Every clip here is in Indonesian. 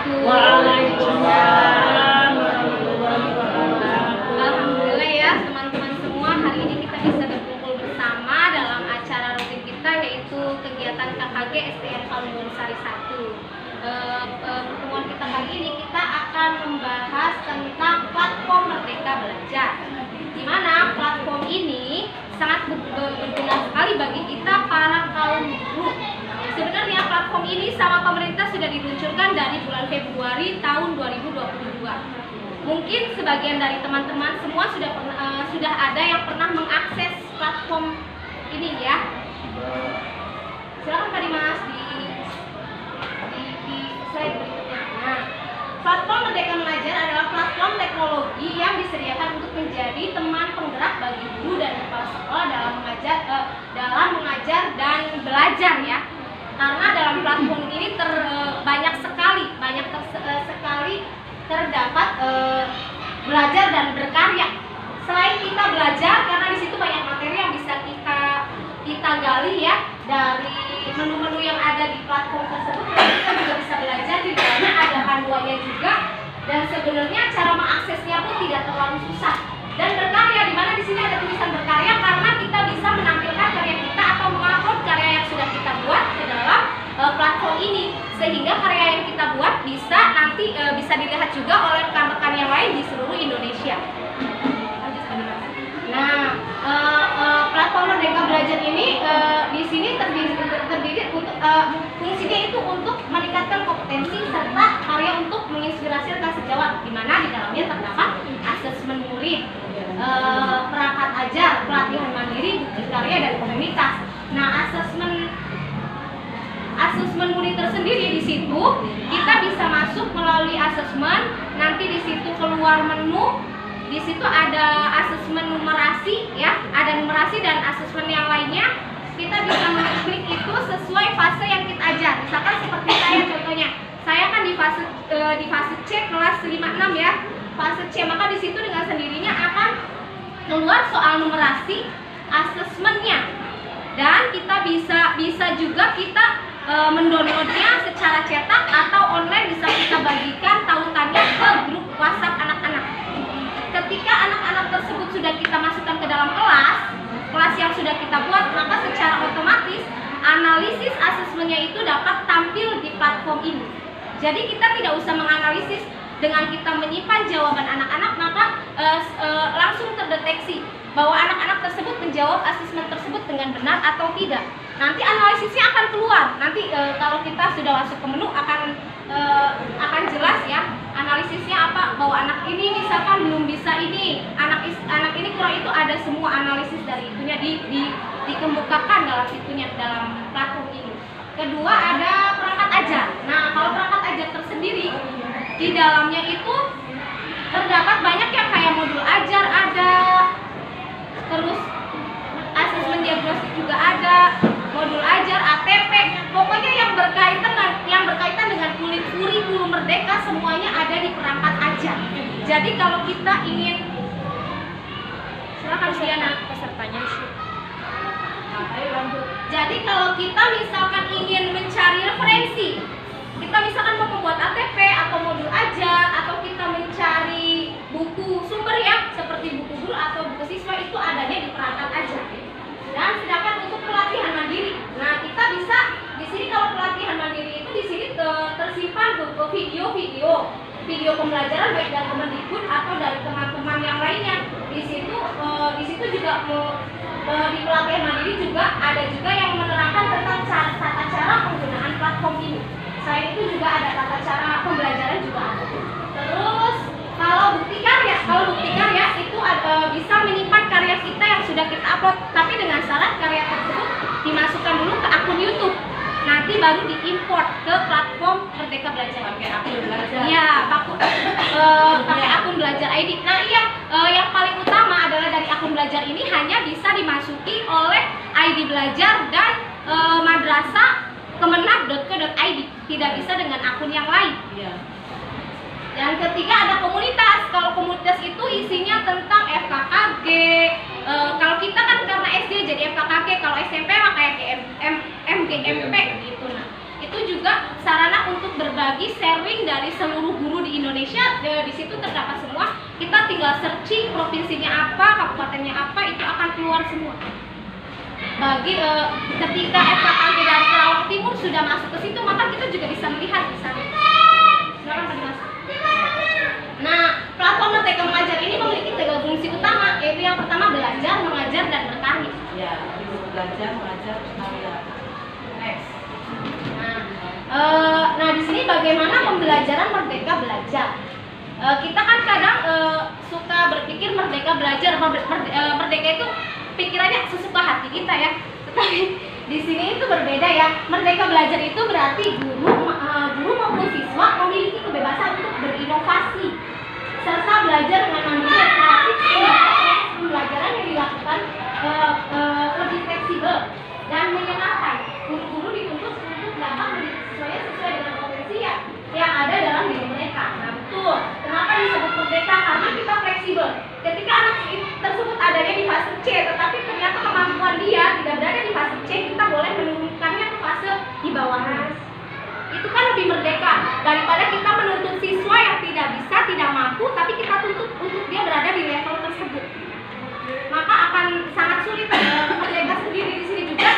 wabarakatuh. Waalaikumsalam warahmatullahi wabarakatuh. Alhamdulillah ya teman-teman semua, hari ini kita bisa berkumpul bersama dalam acara rutin kita, yaitu kegiatan KKG STM Kalungun Sari 1. Pertemuan kita kali ini kita akan membahas tentang platform Merdeka Belajar, di mana platform ini sangat berguna sekali bagi kita para kaum buruh. Sebenarnya platform ini sama pemerintah sudah diluncurkan dari bulan Februari tahun 2022. Mungkin sebagian dari teman-teman semua sudah ada yang pernah mengakses platform ini ya. Silakan Kak Dimas di slide berikutnya. Nah, platform Merdeka Belajar adalah platform teknologi yang disediakan untuk menjadi teman penggerak bagi guru dan kepala sekolah dalam mengajar dan belajar ya. Karena dalam platform ini banyak sekali terdapat belajar dan berkarya. Selain kita belajar, karena di situ banyak materi yang bisa kita gali ya dari menu-menu yang ada di platform tersebut. Kita juga bisa belajar, di dalamnya ada panduannya juga, dan sebenarnya cara mengaksesnya pun tidak terlalu susah. Dan berkarya, di mana di sini ada tulisan berkarya karena kita bisa menampilkan karya kita atau mengupload karya yang sudah kita buat ke dalam platform ini, sehingga karya yang kita buat bisa nanti bisa dilihat juga oleh rekan-rekan yang lain di seluruh Indonesia. Nah, platform Merdeka Belajar ini di sini terdiri untuk fungsinya itu untuk meningkatkan kompetensi serta karya untuk menginspirasi rekan sejawat, di mana di dalamnya terdapat asesmen murid, perangkat ajar, pelatihan mandiri, bukti karya dan komunitas. Nah, asesmen murid tersendiri di situ kita bisa masuk melalui asesmen, nanti di situ keluar menu. Di situ ada asesmen numerasi ya, ada numerasi dan asesmen yang lainnya. Kita bisa mengklik itu sesuai fase yang kita ajar. Misalkan seperti saya contohnya, saya kan di fase C kelas 56 ya. Fase C, maka di situ dengan sendirinya akan keluar soal numerasi asesmennya. Dan kita bisa juga kita mendownloadnya secara cetak atau online, bisa kita bagikan tautannya ke grup WhatsApp anak-anak. Ketika anak-anak tersebut sudah kita masukkan ke dalam kelas yang sudah kita buat, maka secara otomatis analisis asesmennya itu dapat tampil di platform ini. Jadi kita tidak usah menganalisis, dengan kita menyimpan jawaban anak-anak, maka langsung terdeteksi bahwa anak-anak tersebut menjawab asesmen tersebut dengan benar atau tidak. Nanti analisisnya akan keluar. Nanti kalau kita sudah masuk ke menu akan jelas ya analisisnya apa, bahwa anak ini misalkan belum bisa ini, anak ini kurang itu, ada semua analisis dari itunya dikemukakan dalam platform ini. Kedua ada perangkat ajar. Nah, kalau perangkat ajar tersendiri di dalamnya itu terdapat banyak yang kayak modul ajar ada, terus asesmen diagnostik juga ada, modul ajar, ATP, pokoknya yang berkaitan dengan kurikulum Merdeka semuanya ada di perangkat ajar. Jadi kalau kita ingin, silakan Siana pesertanya isi. Ayo lanjut. Jadi kalau kita misalkan ingin mencari referensi, kita misalkan mau membuat ATP atau modul ajar, atau kita mencari buku sumber ya, seperti buku guru atau buku siswa, itu adanya di perangkat ajar. Dan sedangkan untuk pelatihan mandiri, nah kita bisa di sini, kalau pelatihan mandiri itu di sini tersimpan beberapa video pembelajaran baik dari Kemendikbud atau dari teman-teman yang lainnya. Di situ juga di pelatihan mandiri juga ada juga yang menerangkan tentang tata cara penggunaan platform ini. Selain itu juga ada tata cara pembelajaran juga ada. Terus kalau bukti karya itu bisa menyimpan karya kita yang sudah kita upload, tapi dengan syarat karya tersebut dimasukkan dulu ke akun YouTube, nanti baru diimport ke platform Merdeka Belajar. Pakai akun belajar. Iya, pakai akun belajar ID. Nah iya, yang paling utama adalah dari akun belajar ini hanya bisa dimasuki oleh ID belajar dan madrasah kemenag.co.id, tidak bisa dengan akun yang lain. Iya. Dan ketiga ada komunitas. Kalau komunitas itu isinya tentang FKKG. Kalau kita kan karena SD jadi FKKG, kalau SMP mah kayak MGMP gitu. Nah, itu itu juga sarana untuk berbagi, sharing dari seluruh guru di Indonesia. Di situ terdapat semua. Kita tinggal searching provinsinya apa, kabupatennya apa, itu akan keluar semua. Bagi ketika FKKG dari Karawang Timur sudah masuk ke situ, maka kita juga bisa melihat di sana. Silakan Pak Dimas. Nah, platform Merdeka Mengajar ini memiliki 3 fungsi utama, yaitu yang pertama belajar, mengajar, dan berkarya. Ya, belajar, mengajar, berkarya. Next. Nah, di sini bagaimana pembelajaran Merdeka Belajar? Kita kan kadang suka berpikir Merdeka Belajar, Merdeka itu pikirannya sesuka hati kita ya. Tetapi di sini itu berbeda ya. Merdeka Belajar itu berarti guru maupun siswa memiliki kebebasan untuk berinovasi serta belajar dengan mandiri dan kreatif, sehingga proses pembelajaran yang dilakukan lebih fleksibel dan menyenangkan. Guru-guru dituntut untuk dapat sesuai dengan potensi yang ada dalam diri mereka. Nah, betul. Kenapa disebut merdeka? Karena kita fleksibel. Ketika anak tersebut adanya di fase C, tetapi ternyata kemampuan dia tidak berada di fase C, kita boleh menurunkannya ke fase di bawahnya. Itu kan lebih merdeka daripada kita menuntut siswa yang tidak bisa, tidak mampu, tapi kita tuntut untuk dia berada di level tersebut. Maka akan sangat sulit. Merdeka sendiri di sini juga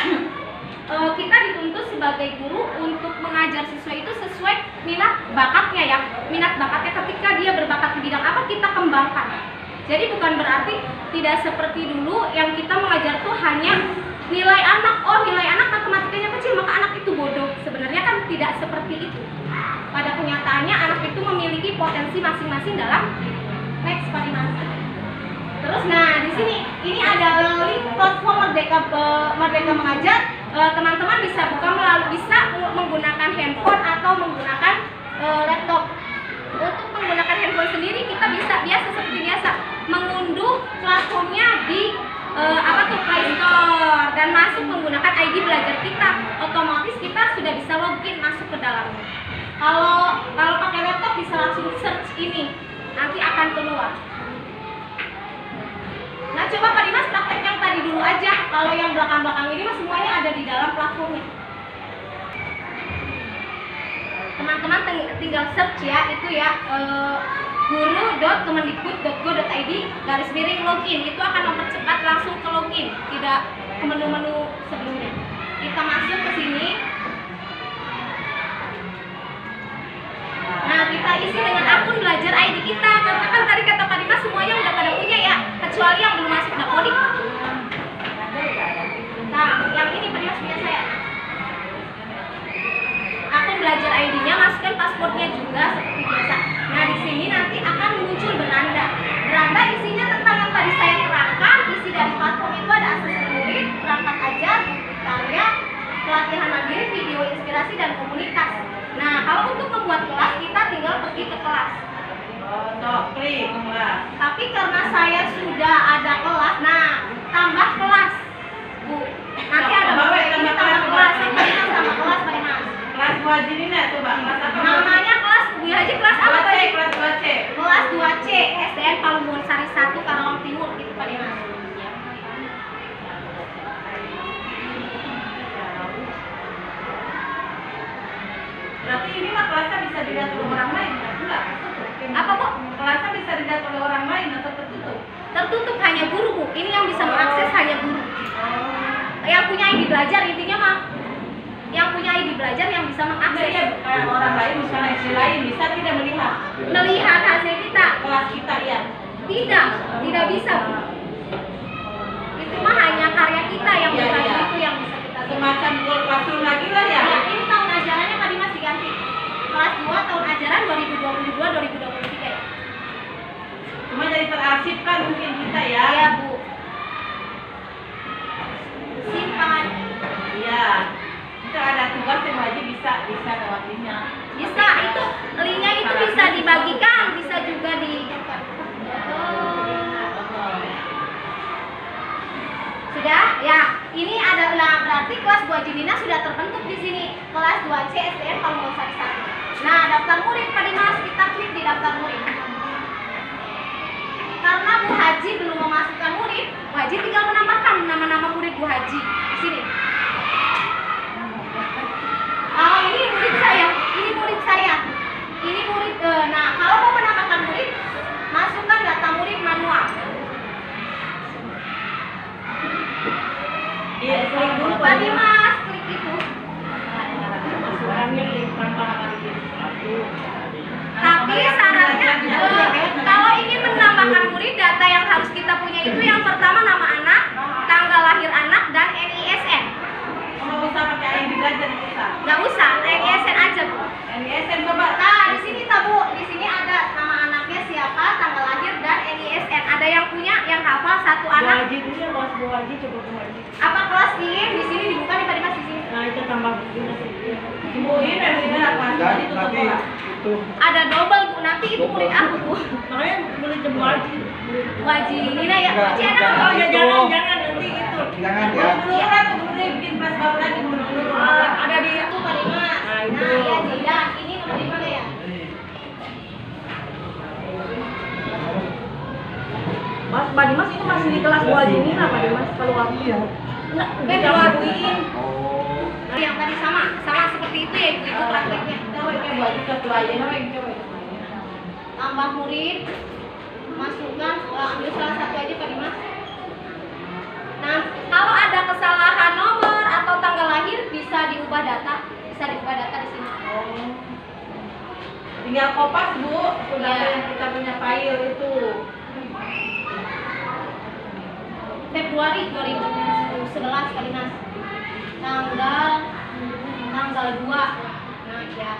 kita dituntut sebagai guru untuk mengajar siswa itu sesuai minat bakatnya ya. Minat bakatnya, ketika dia berbakat di bidang apa, kita kembangkan. Jadi bukan berarti tidak seperti dulu yang kita mengajar tuh hanya nilai anak. Oh, nilai anak matematikanya kecil maka anak itu bodoh. Sebenarnya kan tidak seperti itu. Pada kenyataannya anak itu memiliki potensi masing-masing dalam next Pak Dimas. Terus nah di sini ini ada link platform Merdeka Mengajar. Teman-teman bisa bisa menggunakan handphone atau menggunakan laptop. Untuk menggunakan handphone sendiri kita bisa seperti biasa mengunduh platformnya di Play Store dan masuk menggunakan ID belajar kita. Otomatis kita sudah bisa login masuk ke dalamnya. Kalau pakai laptop bisa langsung search ini, nanti akan keluar. Nah, coba Pak Dimas praktek yang tadi dulu aja. Kalau yang belakang-belakang ini mah semuanya ada di dalam platformnya. Teman-teman tinggal search ya, itu ya guru.kemendikbud.go.id/login. Itu akan mempercepat langsung ke login, tidak ke menu-menu sebelumnya. Kita masuk ke sini. Nah, kita isi dengan akun belajar ID kita. Karena kan tadi kata Pak Dimas semuanya udah pada punya ya, kecuali yang belum masuk dapodik. Nah, yang ini Pak Dimas punya saya. Akun belajar ID-nya, masukkan pasportnya juga seperti biasa. Nah, di sini nanti akan muncul beranda. Beranda isinya tentang yang tadi saya terangkan. Isi dari platform itu ada asesmen murid, perangkat ajar, bukti karya, pelatihan mandiri, video inspirasi, dan komunitas. Nah, kalau untuk membuat kelas, kita tinggal pergi ke kelas. Klik kelas. Tapi karena saya sudah ada kelas, nah tambah kelas, Bu. Nanti ada tambah kelas, sama kelas Pak Dimas. Kelas Bu Haji ini nih, coba kelas apa? Namanya kelas Bu Haji, kelas apa Pak Haji? Kelas 2C. Kelas 2C, SDN Palumbon Sari 1, Karawang Timur, gitu Pak Dimas. Berarti ini mah kelasnya bisa dilihat oleh orang lain, enggak? Apa Bu? Kelasnya bisa dilihat oleh orang lain atau tertutup? Tertutup, hanya guru Bu. Ini yang bisa mengakses hanya guru. Yang punya ID belajar intinya mah. Yang punya ID belajar yang bisa mengakses. Iya, kayak orang lain misalnya SD lain bisa tidak melihat hasil kita. Kelas kita ya. Tidak bisa Bu. Itu mah hanya karya kita yang berbagi itu yang bisa kita lihat. Semacam Google Classroom lagi lah ya. Ya, ini tahun ajarannya Pak Dimas diganti. Kelas 2 tahun ajaran 2022-2023 ya. Cuma jadi terarsipkan mungkin kita ya. Iya Bu. Simpan. Iya. Kita ada tugas yang wajib bisa lewatinnya. Bisa, itu linknya itu bisa dibagikan, bisa juga di sudah ya. Ini adalah berarti kelas Bu Haji Nina sudah terbentuk di sini. Kelas 2C SDN Palumbon Sari 1. Nah, daftar murid Pak Dimas, kita klik di daftar murid. Karena Bu Haji belum memasukkan murid, Bu Haji tinggal menambahkan nama-nama murid Bu Haji di sini. Ini murid saya, ini murid saya. Ini murid. Nah, kalau mau menambahkan murid, masukkan data murid manual. Iya, klik dulu Tadi Mas klik itu. Orangnya klik tambah lagi. Tapi syaratnya kalau ingin menambahkan murid, data yang harus kita punya itu yang pertama nama anak, tanggal lahir anak, dan NISN. Nggak usah pakai ID belajar kita. Nggak usah, NISN aja Bu. NISN coba. Nah di sini Bu, di sini ada nama anaknya siapa, tanggal lahir, dan NISN. Ada yang punya, yang hafal satu anak. Haji dulu ya, kelas Bu Haji coba Bu Haji. Apa kelas ini? Di sini dibuka nih Pak Dimas di sini. Nah itu tambah begini. Ibu ini dan ini kelas Haji tutup bola. Ada double Bu, nanti itu murid aku Bu. Makanya boleh jemu Haji. Wajib ini lah ya. Wajib anak Oh apa? ya jangan nanti itu. Jangan ya. Dulu kan kemudian bikin kelas baru lagi dulu. Ada di Itu Pak Dimas. Nah, itu. Nah ya Jidan, ini nomor di mana ya? Mas, Pak Dimas itu masih di kelas Bu Haji ini lah Pak Dimas kalau aku. Iya. Enggak, Dilakuin. Oh. Nah, yang tadi sama seperti itu ya ibu-ibu prakteknya. Coba kayak Bu Haji kelas 2 aja namanya coba. Tambah murid, masukkan, ambil salah satu aja Pak Dimas. Nah, kalau ada kesalahan nomor atau tanggal lahir bisa diubah data di sini. Oh. Tinggal kopas Bu, sudah Iya. yang kita punya file itu. Februari 2011 Pak Dimas. Tanggal 2. Nah, ya.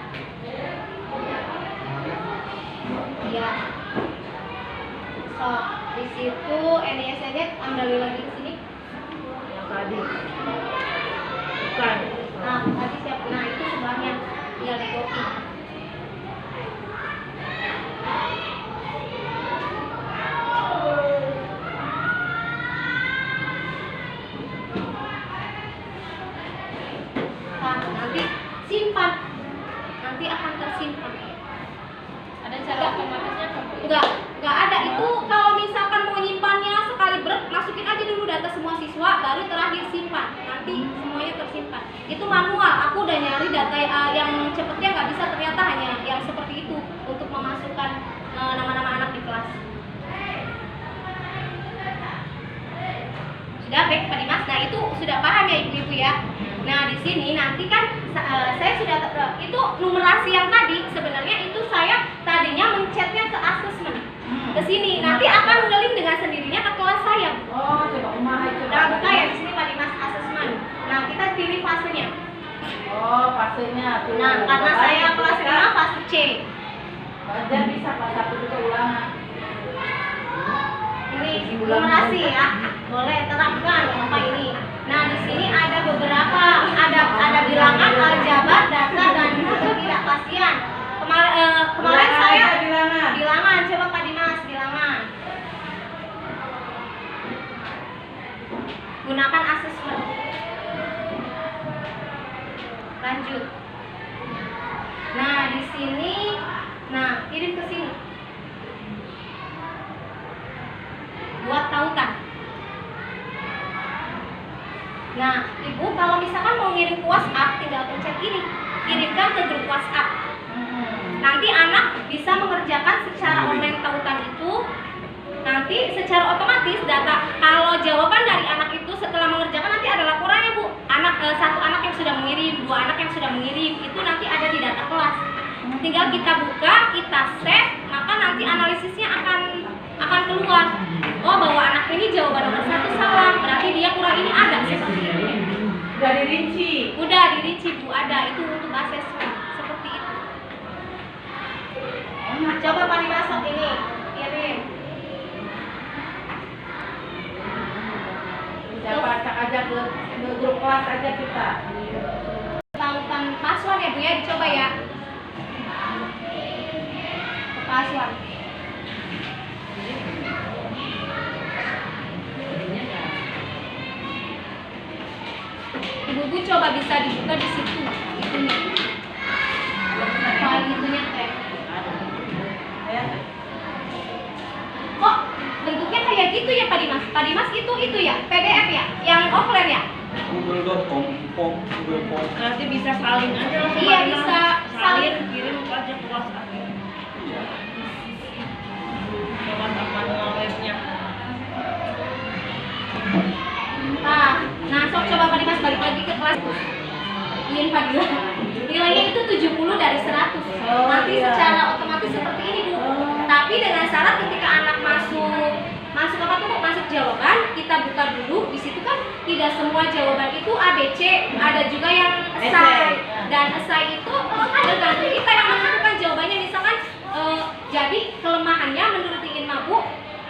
Iya. So, di situ NISN-nya ambil lagi ke sini. Yang tadi. Bukan. Nah, tadi siap. Nah, itu sebelahnya. Tinggal di copy. Nah, nanti simpan. Nanti akan tersimpan. Ada cara otomatisnya? Enggak ada. Itu kalau misalkan mau nyimpannya sekali masukin aja dulu data semua siswa, baru terakhir simpan. Nanti semuanya tersimpan. Itu manual. Aku udah nyari data yang cepetnya nggak bisa, ternyata hanya yang seperti itu untuk memasukkan nama-nama anak di kelas. Sudah baik Pak Dimas. Nah itu sudah paham ya ibu-ibu ya. Nah di sini nanti kan saya sudah itu numerasi yang tadi sebenarnya itu saya tadinya mencetnya ke asesmen ke sini. Nanti akan ngeling dengan sendirinya ke kelas saya. Oh, coba Umah coba. Nah buka ya di sini Pak Dimas asesmen. Nah kita pilih fasenya. Oh, fasenya tuh. Nah karena saya kelas 5 fase C. Wajar bisa pas satu juga ulangan. Ini numerasi ya, boleh terapkan apa ini. Nah di sini ada beberapa, ada bilangan, aljabar, data dan ketidakpastian. Kemarin saya bilangan, coba Pak Dimas bilangan. Gunakan asesmen. Lanjut. Nah di sini, kirim ke sini. Buat tautan. Nah, ibu kalau misalkan mau ngirim ke WhatsApp, tinggal pencet ini, kirimkan ke grup WhatsApp. Nanti anak bisa mengerjakan secara online tautan itu. Nanti secara otomatis data, kalau jawaban dari anak itu setelah mengerjakan nanti ada laporannya Bu. Satu anak yang sudah mengirim, 2 anak yang sudah mengirim, itu nanti ada di data kelas. Tinggal kita buka, kita save, maka nanti analisisnya akan keluar. Oh bahwa anak ini jawaban nomor 1 salah, berarti dia kurang ini ada seperti ini. Udah dirinci. Udah dirinci Bu, ada itu untuk asesmen seperti itu. Coba Pak dimasuk ini, kirim. Siapa acak aja ke grup kelas aja kita. Tautan password ya Bu ya, dicoba ya. Password. Ibu-ibu coba bisa dibuka di situ, itunya. File itunya teh. Kok bentuknya kayak gitu ya Pak Dimas? Pak Dimas itu ya, PDF ya, yang offline ya? Google.com. Google Form. Nanti bisa salin aja lah. Iya, bisa salin, kirim aja ke WhatsApp. Iya. Ke WhatsApp manual webnya. Nah, sok coba Pak Dimas balik lagi ke kelas. Ingin Fadila. Nilainya itu 70 dari 100. Nanti iya. secara otomatis seperti ini, Bu. Tapi dengan syarat ketika anak masuk apa tuh, masuk jawaban, kita buka dulu. Di situ kan tidak semua jawaban itu A, B, C, ada juga yang esai. Dan esai itu tergantung kita yang menentukan jawabannya. Misalkan jadi kelemahannya menurut Ingin Mabu,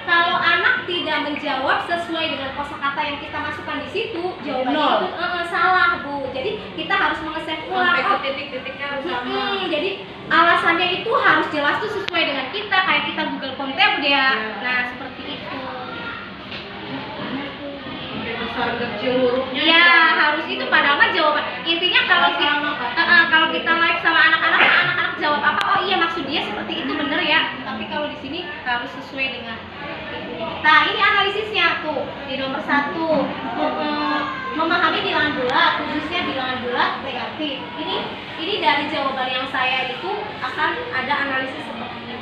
kalau anak tidak menjawab sesuai dengan kosakata yang kita masukkan di situ, jawabannya itu salah, Bu. Jadi kita harus mengeset ulang. Sampai ke titik-titiknya harus sama. Jadi alasannya itu harus jelas tuh sesuai dengan kita, kayak kita Google Form ya. Nah, seperti itu. Besar kecil hurufnya. Ya, harus itu padahal mah jawaban. Intinya kalau kita live sama anak-anak jawab apa? Oh iya, maksud dia seperti itu, bener ya. Tapi kalau di sini harus sesuai dengan nah, ini analisisnya tuh di nomor 1. Memahami bilangan bulat, khususnya bilangan bulat negatif. Ini dari jawaban yang saya itu akan ada analisis seperti ini.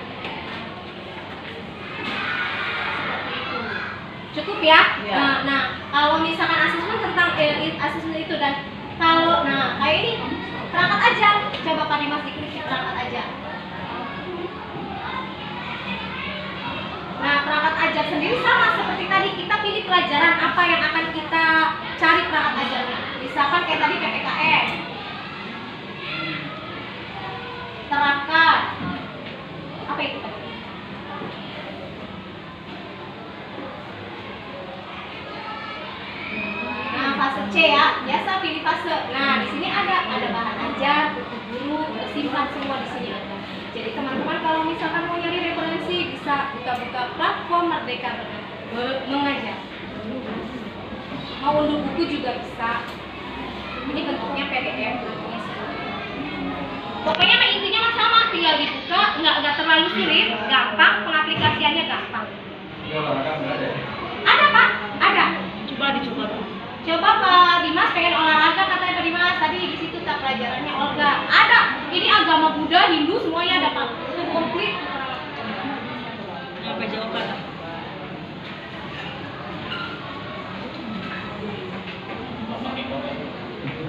Seperti itu. Cukup ya? Ya. Nah, kalau misalkan asesmen tentang asesmen itu dan kalau kayak ini perangkat ajar. Coba Pak Dimas diklik perangkat ajar. Nah, perangkat ajar sendiri sama seperti tadi, kita pilih pelajaran apa yang akan kita cari perangkat ajarnya. Misalkan kayak tadi PPKN, terakat, apa itu? Nah, fase C ya, biasa pilih fase. Nah, di sini ada bahan ajar, buku guru, tersimpan semua di sini ada. Jadi teman-teman kalau misalkan mau nyari referensi bisa buka-buka platform Merdeka Mengajar. Mau unduh buku juga bisa. Ini bentuknya PDF. Pokoknya intinya mah sama, tinggal dibuka, nggak terlalu sulit, gampang, pengaplikasiannya gampang. Ada Pak? Ada. Coba dicoba dulu. Coba Pak Dimas pengen olahraga, katanya Pak Dimas tadi di situ tak pelajarannya olahraga. Ada. Ini agama Buddha, Hindu semuanya ada Pak. Itu komplit. Apa jawaban?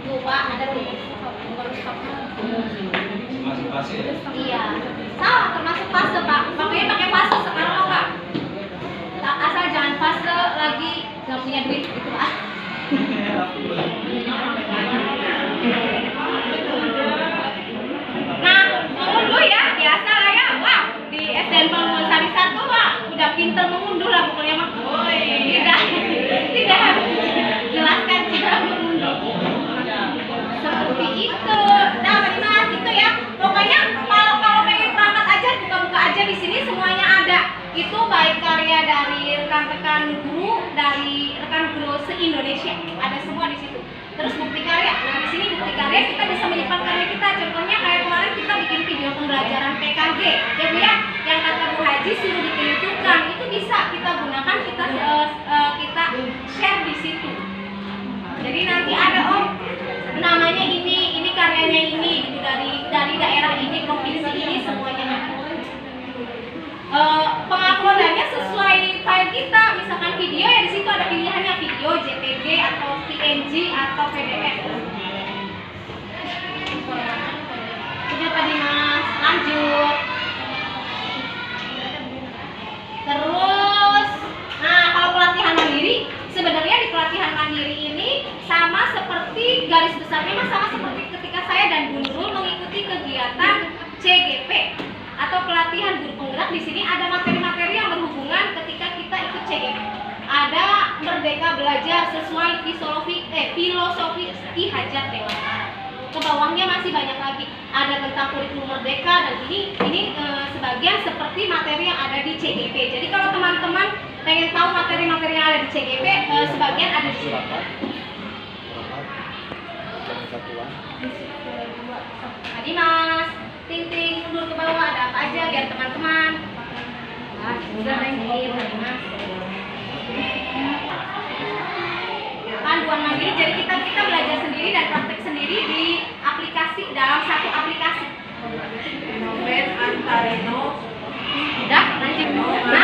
Tuh Pak, ada tuh. Iya. Salah, termasuk fase Pak. Makanya pakai fase sekarang Pak. Asal jangan fase lagi nggak punya duit gitu Pak. Nah, mengunduh ya, biasa lah ya. Wah, di SDN Bangun Sari 1 Pak, udah pinter mengunduh lah pokoknya mah. Tidak harus jelaskan cara mengunduh. Seperti itu. Nah, Mas, itu ya. Pokoknya kalau pengen perangkat aja, buka-buka aja di sini semuanya ada. Itu baik karya dari rekan-rekan guru, dari rekan guru se-Indonesia, ada semua di situ. Terus bukti karya. Nah, di sini bukti karya kita bisa menyimpan karya kita. Contohnya kayak kemarin kita bikin video pembelajaran PKG, ya Bu ya, yang kata Bu Haji suruh ditunjukkan. Itu bisa kita gunakan, kita share di situ. Jadi nanti ada namanya ini karyanya ini gitu, dari daerah ini, provinsi ini, semuanya ada. Penguploadannya sesuai file kita, misalkan video ya di situ ada pilihannya video, JPG atau PNG atau PDF. Sudah Pak Dimas, lanjut. Terus, nah kalau pelatihan mandiri, sebenarnya di pelatihan mandiri ini sama seperti garis besarnya, sama seperti ketika saya dan Bu Nurul mengikuti kegiatan CGP atau pelatihan guru penggerak. Di sini ada materi-materi yang berhubungan ketika kita ikut CGP. Ada Merdeka Belajar sesuai filosofi Ki Hajar Dewantara. Ke bawahnya masih banyak lagi. Ada tentang kurikulum merdeka dan ini sebagian seperti materi yang ada di CGP. Jadi kalau teman-teman pengen tahu materi-materi yang ada di CGP, sebagian ada di sini. Tadi Mas, ting mundur ke bawah, ada apa aja biar teman-teman. Nah, udah lanjut tadi Mas. panduan mandiri, jadi kita belajar sendiri dan praktek sendiri di aplikasi, dalam satu aplikasi. Noven Antarino. Udah, lanjut. Nah,